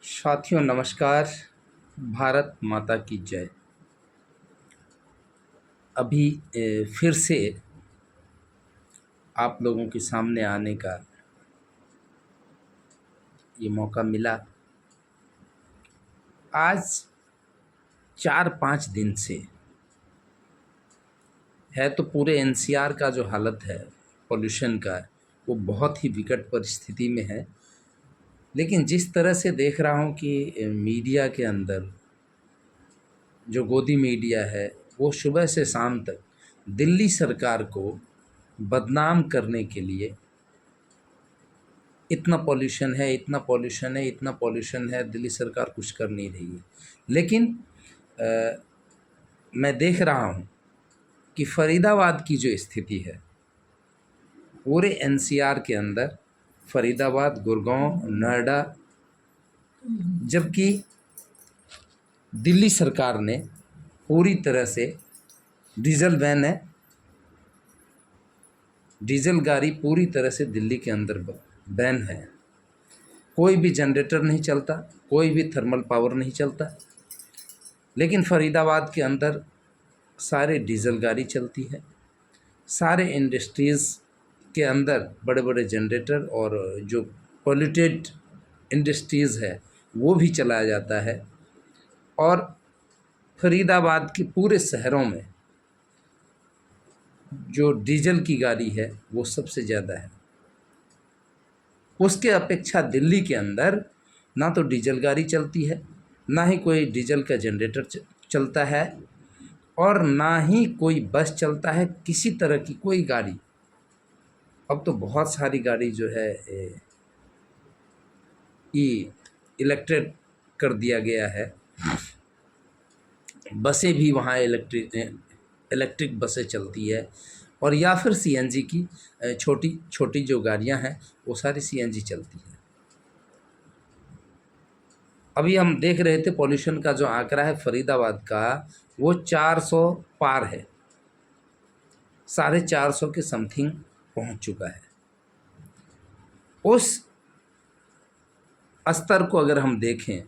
साथियों नमस्कार। भारत माता की जय। अभी फिर से आप लोगों के सामने आने का ये मौका मिला। आज 4-5 दिन से है तो पूरे एनसीआर का जो हालत है पोल्यूशन का, वो बहुत ही विकट परिस्थिति में है। लेकिन जिस तरह से देख रहा हूँ कि मीडिया के अंदर जो गोदी मीडिया है वो सुबह से शाम तक दिल्ली सरकार को बदनाम करने के लिए इतना पॉल्यूशन है, इतना पॉल्यूशन है, इतना पॉल्यूशन है, दिल्ली सरकार कुछ कर नहीं रही है। लेकिन मैं देख रहा हूँ कि फरीदाबाद की जो स्थिति है पूरे एनसीआर के अंदर, फरीदाबाद, गुड़गांव, नोएडा, जबकि दिल्ली सरकार ने पूरी तरह से डीजल वैन है, डीजल गाड़ी पूरी तरह से दिल्ली के अंदर बैन है। कोई भी जनरेटर नहीं चलता, कोई भी थर्मल पावर नहीं चलता। लेकिन फरीदाबाद के अंदर सारे डीजल गाड़ी चलती है। सारे इंडस्ट्रीज़ के अंदर बड़े बड़े जनरेटर और जो पॉल्यूटेड इंडस्ट्रीज़ है वो भी चलाया जाता है। और फरीदाबाद के पूरे शहरों में जो डीजल की गाड़ी है वो सबसे ज़्यादा है। उसके अपेक्षा दिल्ली के अंदर ना तो डीजल गाड़ी चलती है, ना ही कोई डीजल का जनरेटर चलता है, और ना ही कोई बस चलता है, किसी तरह की कोई गाड़ी। अब तो बहुत सारी गाड़ी जो है इलेक्ट्रिक कर दिया गया है। बसें भी वहाँ इलेक्ट्रिक बसें चलती है, और या फिर सीएनजी की छोटी छोटी जो गाड़ियाँ हैं वो सारी सीएनजी चलती है। अभी हम देख रहे थे पॉल्यूशन का जो आंकड़ा है फरीदाबाद का, वो 400 पार है, 450 के समथिंग पहुंच चुका है। उस स्तर को अगर हम देखें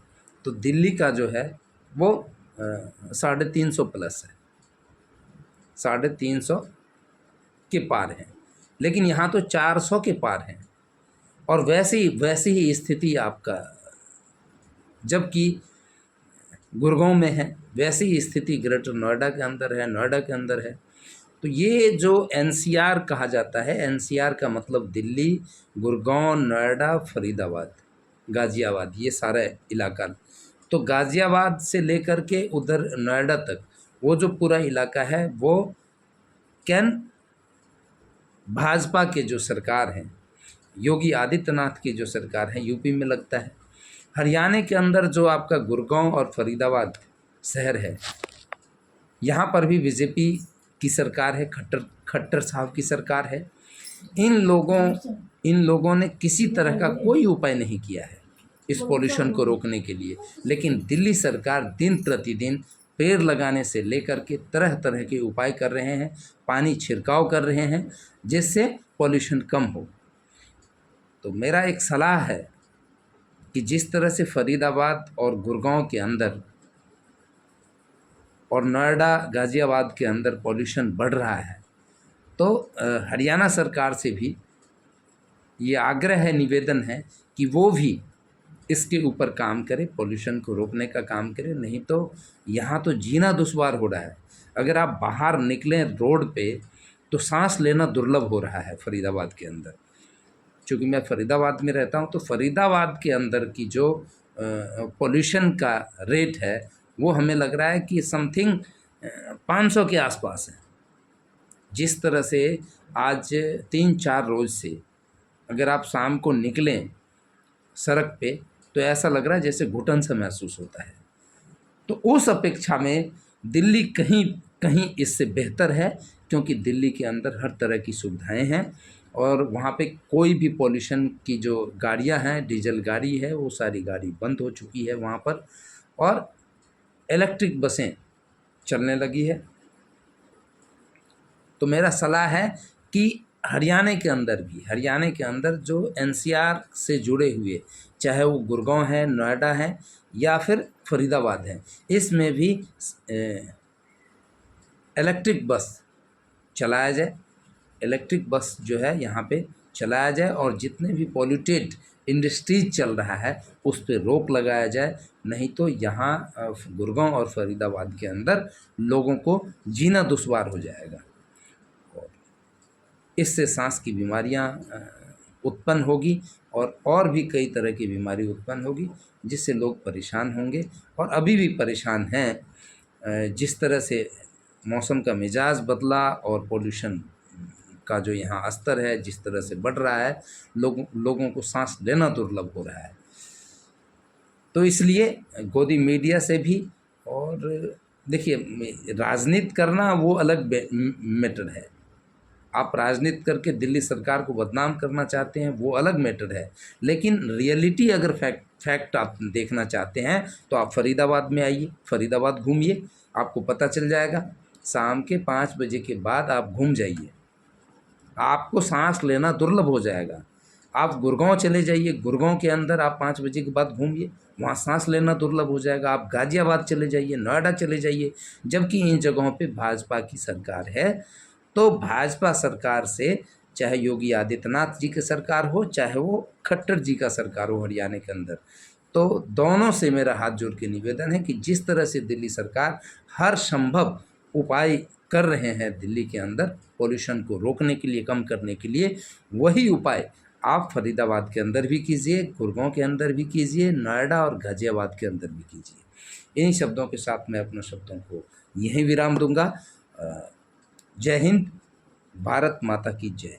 तो दिल्ली का जो है वो 350 प्लस है, 350 के पार है। लेकिन यहाँ तो 400 के पार है। और वैसी ही स्थिति आपका जबकि गुड़गांव में है, वैसी ही स्थिति ग्रेटर नोएडा के अंदर है, नोएडा के अंदर है। तो ये जो एनसीआर कहा जाता है, एनसीआर का मतलब दिल्ली, गुड़गांव, नोएडा, फरीदाबाद, गाज़ियाबाद, ये सारा इलाका। तो गाज़ियाबाद से लेकर के उधर नोएडा तक वो जो पूरा इलाका है वो भाजपा के जो सरकार हैं, योगी आदित्यनाथ की जो सरकार है, यूपी में लगता है। हरियाणा के अंदर जो आपका गुड़गांव और फरीदाबाद शहर है, यहाँ पर भी बीजेपी की सरकार है, खट्टर साहब की सरकार है। इन लोगों ने किसी तरह का कोई उपाय नहीं किया है इस पॉल्यूशन को रोकने के लिए। लेकिन दिल्ली सरकार दिन प्रतिदिन पेड़ लगाने से लेकर के तरह तरह के उपाय कर रहे हैं, पानी छिड़काव कर रहे हैं जिससे पॉल्यूशन कम हो। तो मेरा एक सलाह है कि जिस तरह से फरीदाबाद और गुड़गांव के अंदर और नोएडा, गाज़ियाबाद के अंदर पॉल्यूशन बढ़ रहा है, तो हरियाणा सरकार से भी ये आग्रह है, निवेदन है कि वो भी इसके ऊपर काम करे, पॉल्यूशन को रोकने का काम करे। नहीं तो यहाँ तो जीना दुश्वार हो रहा है। अगर आप बाहर निकलें रोड पे तो सांस लेना दुर्लभ हो रहा है फरीदाबाद के अंदर। चूँकि मैं फरीदाबाद में रहता हूँ तो फरीदाबाद के अंदर की जो पॉल्यूशन का रेट है वो हमें लग रहा है कि समथिंग 500 के आसपास है। जिस तरह से आज 3-4 रोज़ से अगर आप शाम को निकलें सड़क पे तो ऐसा लग रहा है जैसे घुटन सा महसूस होता है। तो उस अपेक्षा में दिल्ली कहीं कहीं इससे बेहतर है, क्योंकि दिल्ली के अंदर हर तरह की सुविधाएं हैं और वहाँ पे कोई भी पॉल्यूशन की जो गाड़ियाँ हैं, डीजल गाड़ी है, वो सारी गाड़ी बंद हो चुकी है वहाँ पर, और इलेक्ट्रिक बसें चलने लगी है। तो मेरा सलाह है कि हरियाणा के अंदर जो एनसीआर से जुड़े हुए चाहे वो गुड़गांव है, नोएडा है या फिर फरीदाबाद है, इसमें भी इलेक्ट्रिक बस चलाया जाए। इलेक्ट्रिक बस जो है यहाँ पे चलाया जाए और जितने भी पॉल्यूटेड इंडस्ट्रीज चल रहा है उस पर रोक लगाया जाए। नहीं तो यहाँ गुड़गांव और फरीदाबाद के अंदर लोगों को जीना दुश्वार हो जाएगा और इससे सांस की बीमारियाँ उत्पन्न होगी और भी कई तरह की बीमारी उत्पन्न होगी, जिससे लोग परेशान होंगे और अभी भी परेशान हैं। जिस तरह से मौसम का मिजाज बदला और पोल्यूशन का जो यहाँ स्तर है जिस तरह से बढ़ रहा है, लोगों को सांस लेना दुर्लभ हो रहा है। तो इसलिए गोदी मीडिया से भी, और देखिए राजनीति करना वो अलग मैटर है, आप राजनीति करके दिल्ली सरकार को बदनाम करना चाहते हैं वो अलग मैटर है, लेकिन रियलिटी अगर फैक्ट आप देखना चाहते हैं तो आप फरीदाबाद में आइए, फरीदाबाद घूमिए, आपको पता चल जाएगा। शाम के 5 बजे के बाद आप घूम जाइए, आपको सांस लेना दुर्लभ हो जाएगा। आप गुड़गांव चले जाइए, गुड़गांव के अंदर आप 5 बजे के बाद घूमिए, वहाँ सांस लेना दुर्लभ हो जाएगा। आप गाजियाबाद चले जाइए, नोएडा चले जाइए, जबकि इन जगहों पे भाजपा की सरकार है। तो भाजपा सरकार से, चाहे योगी आदित्यनाथ जी की सरकार हो, चाहे वो खट्टर जी का सरकार हो हरियाणा के अंदर, तो दोनों से मेरा हाथ जोड़ के निवेदन है कि जिस तरह से दिल्ली सरकार हर संभव उपाय कर रहे हैं दिल्ली के अंदर पॉल्यूशन को रोकने के लिए, कम करने के लिए, वही उपाय आप फरीदाबाद के अंदर भी कीजिए, गुड़गांव के अंदर भी कीजिए, नोएडा और गाजियाबाद के अंदर भी कीजिए। इन्हीं शब्दों के साथ मैं अपने शब्दों को यहीं विराम दूंगा। जय हिंद, भारत माता की जय।